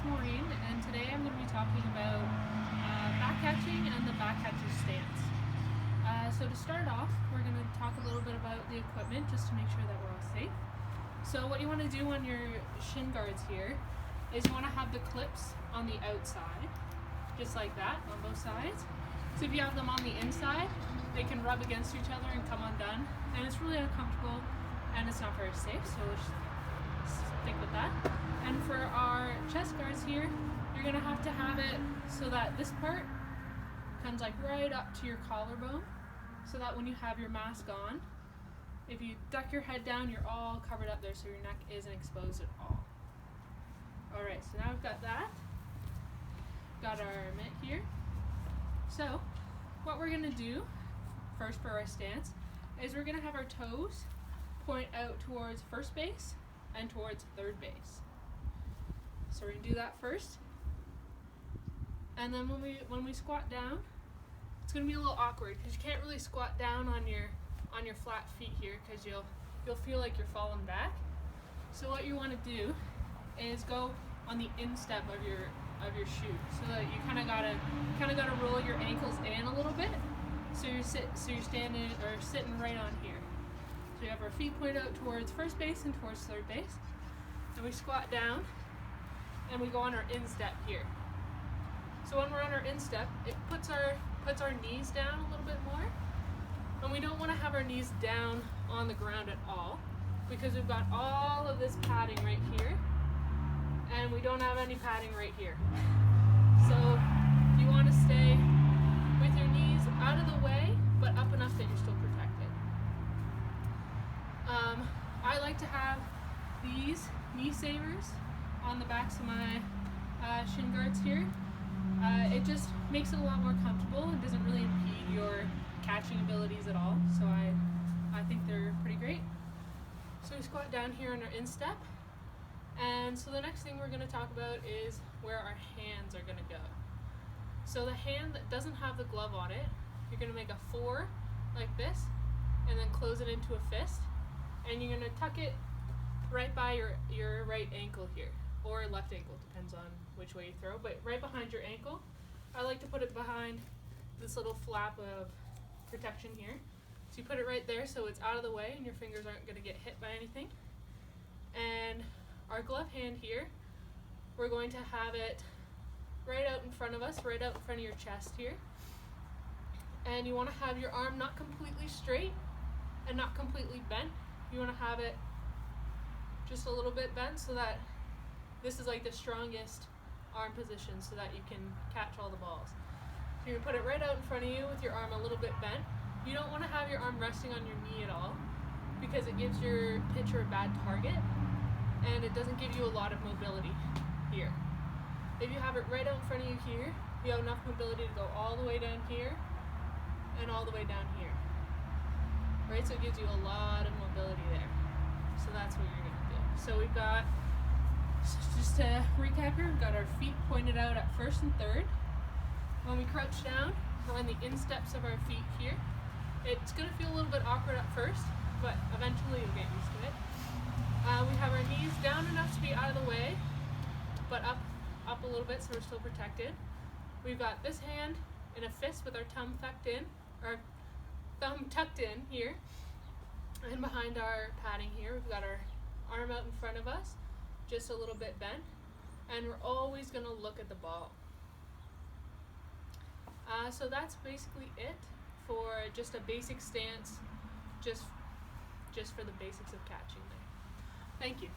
Maureen, and today I'm going to be talking about back catching and the back catcher stance. So to start off, we're going to talk a little bit about the equipment just to make sure that we're all safe. So what you want to do on your shin guards here is you want to have the clips on the outside, just like that, on both sides. So if you have them on the inside, they can rub against each other and come undone, and it's really uncomfortable and it's not very safe, so we'll just stick with that. And for our chest guards here, you're going to have it so that this part comes like right up to your collarbone, so that when you have your mask on, if you duck your head down, you're all covered up there so your neck isn't exposed at all. Alright, so now we've got that. Got our mitt here. So, what we're going to do first for our stance is we're going to have our toes point out towards first base and towards third base. So we're going to do that first. And then when we squat down, it's going to be a little awkward because you can't really squat down on your flat feet here because you'll feel like you're falling back. So what you want to do is go on the instep of your shoe, so that you kind of gotta roll your ankles in a little bit. So you're standing or sitting right on here. So you have our feet pointed out towards first base and towards third base. And we squat down and we go on our instep here. So when we're on our instep, it puts our knees down a little bit more. And we don't want to have our knees down on the ground at all, because we've got all of this padding right here, and we don't have any padding right here. So you want to stay with your knees out of the way, but up enough that you're still protected. I like to have these knee savers on the backs of my shin guards here. It just makes it a lot more comfortable and doesn't really impede your catching abilities at all. So I think they're pretty great. So we squat down here on our instep. And so the next thing we're going to talk about is where our hands are going to go. So the hand that doesn't have the glove on it, you're going to make a 4 like this, and then close it into a fist. And you're going to tuck it right by your right ankle here, or left ankle, depends on which way you throw, but right behind your ankle. I like to put it behind this little flap of protection here. So you put it right there so it's out of the way and your fingers aren't going to get hit by anything. And our glove hand here, we're going to have it right out in front of us, right out in front of your chest here. And you want to have your arm not completely straight and not completely bent. You want to have it just a little bit bent so that this is like the strongest arm position so that you can catch all the balls. So you put it right out in front of you with your arm a little bit bent. You don't want to have your arm resting on your knee at all, because it gives your pitcher a bad target and it doesn't give you a lot of mobility here. If you have it right out in front of you here, you have enough mobility to go all the way down here and all the way down here. Right, so it gives you a lot of mobility there. So that's what you're going to do. So we've got, just to recap here, we've got our feet pointed out at first and third. When we crouch down, we're on the insteps of our feet here. It's going to feel a little bit awkward at first, but eventually you'll get used to it. We have our knees down enough to be out of the way, but up a little bit so we're still protected. We've got this hand in a fist with our thumb tucked in here, and behind our padding here, we've got our arm out in front of us, just a little bit bent, and we're always going to look at the ball. So that's basically it for just a basic stance, just for the basics of catching there. Thank you.